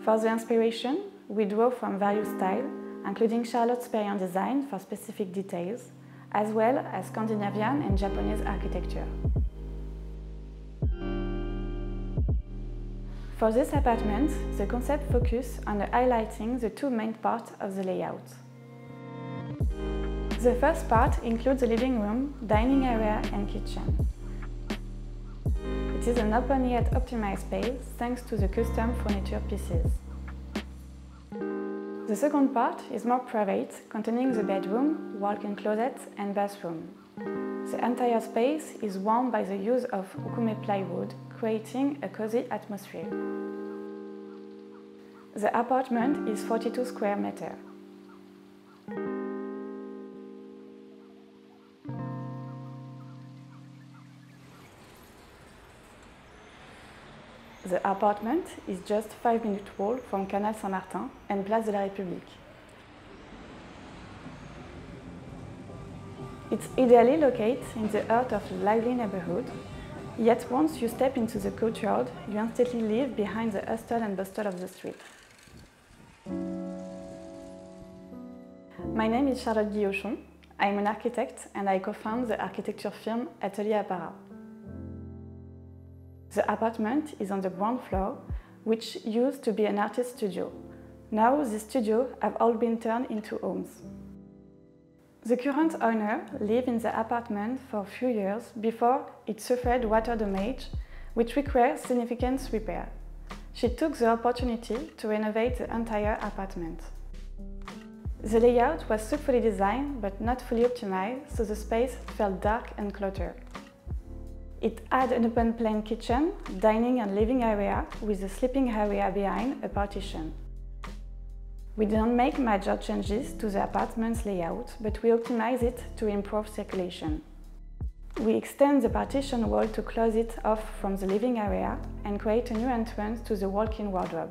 For the inspiration, we draw from various styles, including Charlotte Perriand design for specific details, as well as Scandinavian and Japanese architecture. For this apartment, the concept focuses on highlighting the two main parts of the layout. The first part includes the living room, dining area and kitchen. It is an open yet optimized space thanks to the custom furniture pieces. The second part is more private, containing the bedroom, walk-in closet and bathroom. The entire space is warmed by the use of Ukume plywood, creating a cozy atmosphere. The apartment is 42 square meters. The apartment is just 5-minute walk from Canal Saint-Martin and Place de la République. It's ideally located in the heart of a lively neighborhood, yet once you step into the courtyard, you instantly leave behind the hustle and bustle of the street. My name is Charlotte Guillochon. I'm an architect and I co-found the architecture firm Atelier Apparat. The apartment is on the ground floor, which used to be an artist studio. Now these studios have all been turned into homes. The current owner lived in the apartment for a few years before it suffered water damage, which required significant repair. She took the opportunity to renovate the entire apartment. The layout was thoughtfully designed but not fully optimized, so the space felt dark and cluttered. It had an open-plan kitchen, dining and living area with a sleeping area behind a partition. We didn't make major changes to the apartment's layout, but we optimized it to improve circulation. We extend the partition wall to close it off from the living area and create a new entrance to the walk-in wardrobe.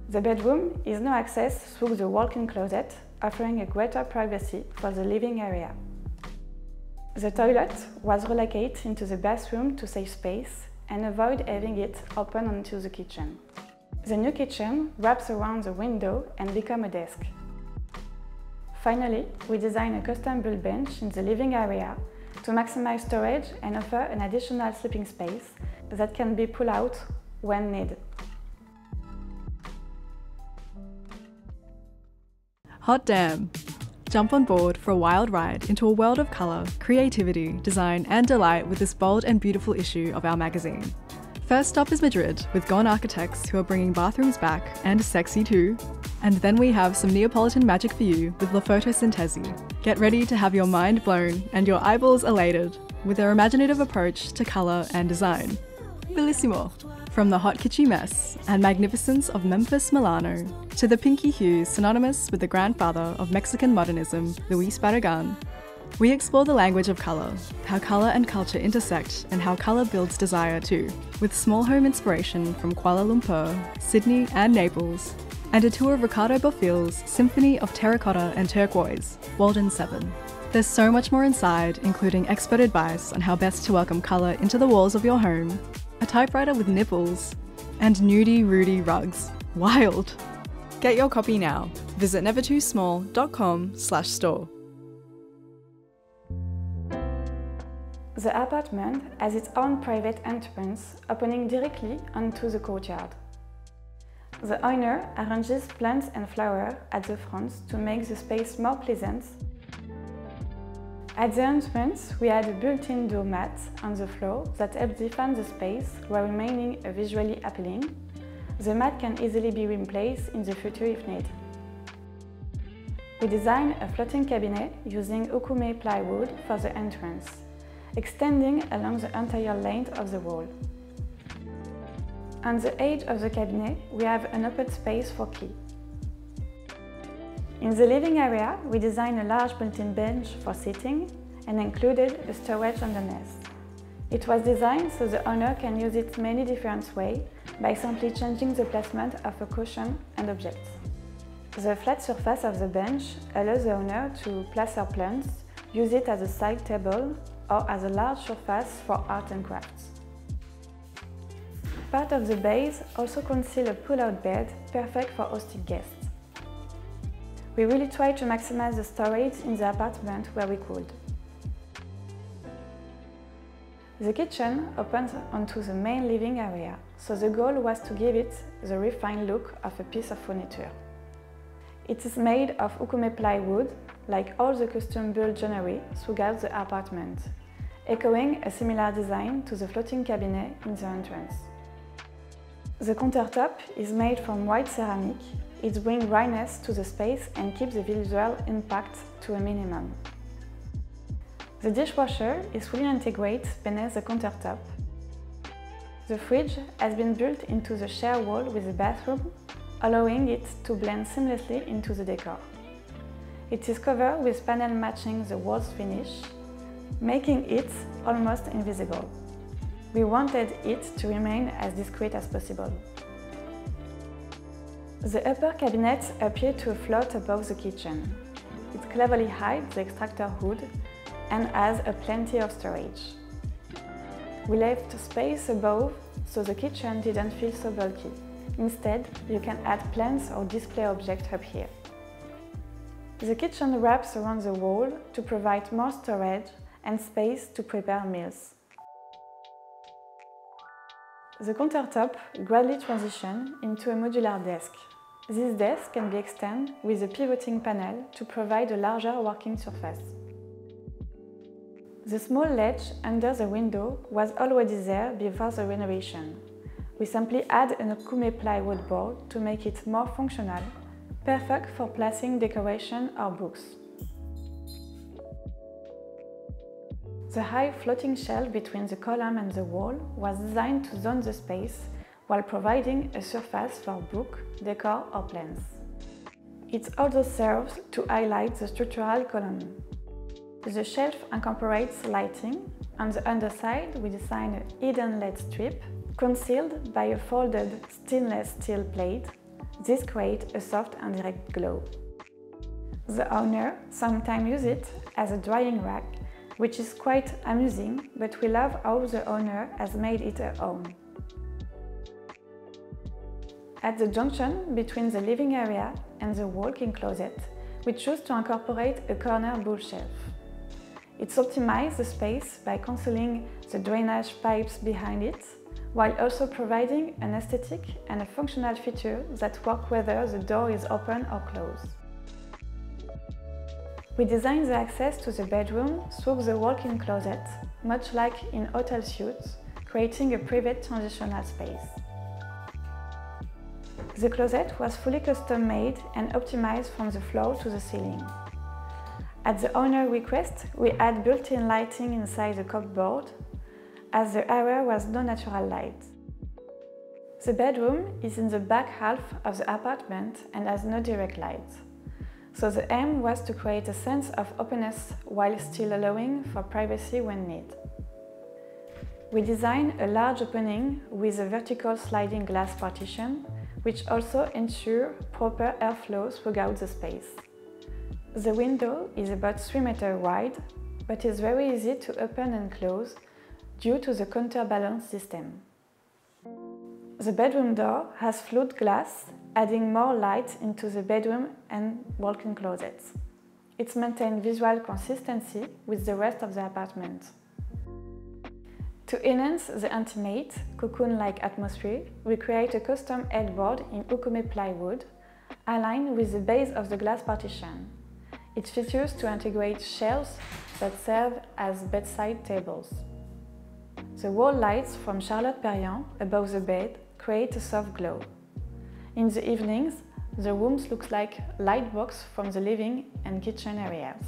The bedroom is now accessed through the walk-in closet, offering a greater privacy for the living area. The toilet was relocated into the bathroom to save space and avoid having it open onto the kitchen. The new kitchen wraps around the window and becomes a desk. Finally, we designed a custom-built bench in the living area to maximize storage and offer an additional sleeping space that can be pulled out when needed. Hot damn! Jump on board for a wild ride into a world of colour, creativity, design and delight with this bold and beautiful issue of our magazine. First stop is Madrid, with Gone Architects who are bringing bathrooms back, and sexy too. And then we have some Neapolitan magic for you with La Fotosintesi. Get ready to have your mind blown and your eyeballs elated with their imaginative approach to colour and design. Bellissimo! From the hot kitschy mess and magnificence of Memphis, Milano, to the pinky hues synonymous with the grandfather of Mexican modernism, Luis Barragan, we explore the language of colour, how colour and culture intersect and how colour builds desire too, with small home inspiration from Kuala Lumpur, Sydney and Naples, and a tour of Ricardo Bofill's Symphony of Terracotta and Turquoise, Walden 7. There's so much more inside, including expert advice on how best to welcome colour into the walls of your home, a typewriter with nipples, and nudie Rudy rugs. Wild! Get your copy now. Visit nevertoosmall.com/store. The apartment has its own private entrance opening directly onto the courtyard. The owner arranges plants and flowers at the front to make the space more pleasant. At the entrance, we had a built-in doormat on the floor that helps define the space while remaining visually appealing. The mat can easily be replaced in the future if needed. We designed a floating cabinet using Ukume plywood for the entrance, extending along the entire length of the wall. On the edge of the cabinet, we have an open space for key. In the living area, we designed a large built-in bench for sitting and included a storage underneath. It was designed so the owner can use it many different ways by simply changing the placement of a cushion and objects. The flat surface of the bench allows the owner to place her plants, use it as a side table or as a large surface for art and crafts. Part of the base also conceals a pull-out bed, perfect for hosting guests. We really tried to maximize the storage in the apartment where we could. The kitchen opens onto the main living area, so the goal was to give it the refined look of a piece of furniture. It is made of Ukume plywood, like all the custom-built joinery throughout the apartment, echoing a similar design to the floating cabinet in the entrance. The countertop is made from white ceramic. It brings brightness to the space and keeps the visual impact to a minimum. The dishwasher is fully integrated beneath the countertop. The fridge has been built into the sheer wall with the bathroom, allowing it to blend seamlessly into the decor. It is covered with panels matching the wall's finish, making it almost invisible. We wanted it to remain as discreet as possible. The upper cabinets appear to float above the kitchen. It cleverly hides the extractor hood and has plenty of storage. We left space above so the kitchen didn't feel so bulky. Instead, you can add plants or display objects up here. The kitchen wraps around the wall to provide more storage and space to prepare meals. The countertop gradually transitions into a modular desk. This desk can be extended with a pivoting panel to provide a larger working surface. The small ledge under the window was already there before the renovation. We simply add an Ukume plywood board to make it more functional, perfect for placing decoration or books. The high floating shelf between the column and the wall was designed to zone the space while providing a surface for book, decor or plants. It also serves to highlight the structural column. The shelf incorporates lighting. On the underside, we designed a hidden LED strip concealed by a folded stainless steel plate. This creates a soft and direct glow. The owner sometimes uses it as a drying rack, which is quite amusing, but we love how the owner has made it her own. At the junction between the living area and the walk-in closet, we choose to incorporate a corner bookshelf. It optimizes the space by concealing the drainage pipes behind it, while also providing an aesthetic and a functional feature that work whether the door is open or closed. We designed the access to the bedroom through the walk-in closet, much like in hotel suites, creating a private transitional space. The closet was fully custom-made and optimized from the floor to the ceiling. At the owner's request, we add built-in lighting inside the cupboard, as the area was no natural light. The bedroom is in the back half of the apartment and has no direct light. So the aim was to create a sense of openness while still allowing for privacy when needed. We designed a large opening with a vertical sliding glass partition, which also ensures proper airflow throughout the space. The window is about 3 meters wide, but is very easy to open and close due to the counterbalance system. The bedroom door has flute glass, adding more light into the bedroom and walk-in closets. It maintains visual consistency with the rest of the apartment. To enhance the intimate, cocoon-like atmosphere, we create a custom headboard in Ukume plywood, aligned with the base of the glass partition. It features to integrate shelves that serve as bedside tables. The wall lights from Charlotte Perriand above the bed create a soft glow. In the evenings, the rooms look like light box from the living and kitchen areas.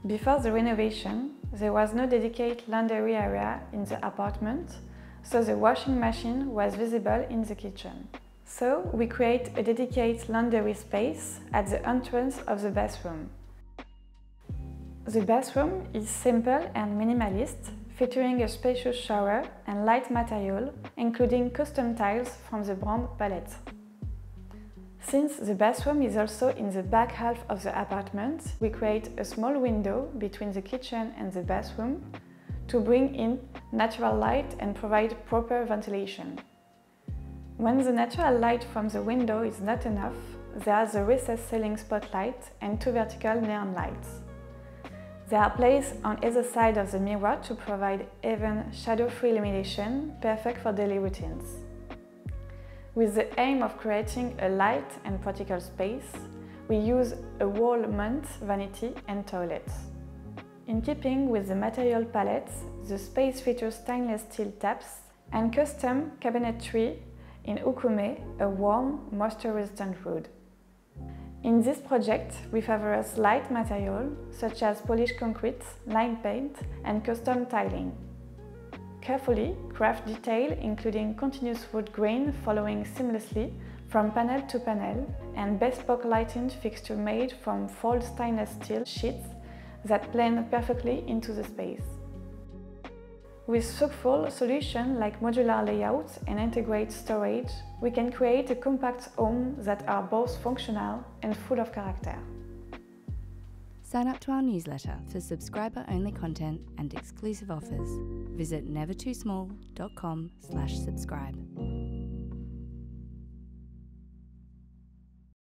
Before the renovation, there was no dedicated laundry area in the apartment, so the washing machine was visible in the kitchen. So we create a dedicated laundry space at the entrance of the bathroom. The bathroom is simple and minimalist, featuring a spacious shower and light material, including custom tiles from the brand Palette. Since the bathroom is also in the back half of the apartment, we create a small window between the kitchen and the bathroom to bring in natural light and provide proper ventilation. When the natural light from the window is not enough, there are the recessed ceiling spotlight and 2 vertical neon lights. They are placed on either side of the mirror to provide even shadow-free illumination, perfect for daily routines. With the aim of creating a light and practical space, we use a wall mount vanity and toilets. In keeping with the material palettes, the space features stainless steel taps and custom cabinetry in ukume, a warm, moisture-resistant wood. In this project, we favor light material such as polished concrete, lime paint and custom tiling. Carefully craft detail including continuous wood grain following seamlessly from panel to panel and bespoke lighting fixture made from foiled stainless steel sheets that blend perfectly into the space. With thoughtful solutions like modular layouts and integrated storage, we can create a compact home that are both functional and full of character. Sign up to our newsletter for subscriber-only content and exclusive offers. Visit nevertoosmall.com/subscribe.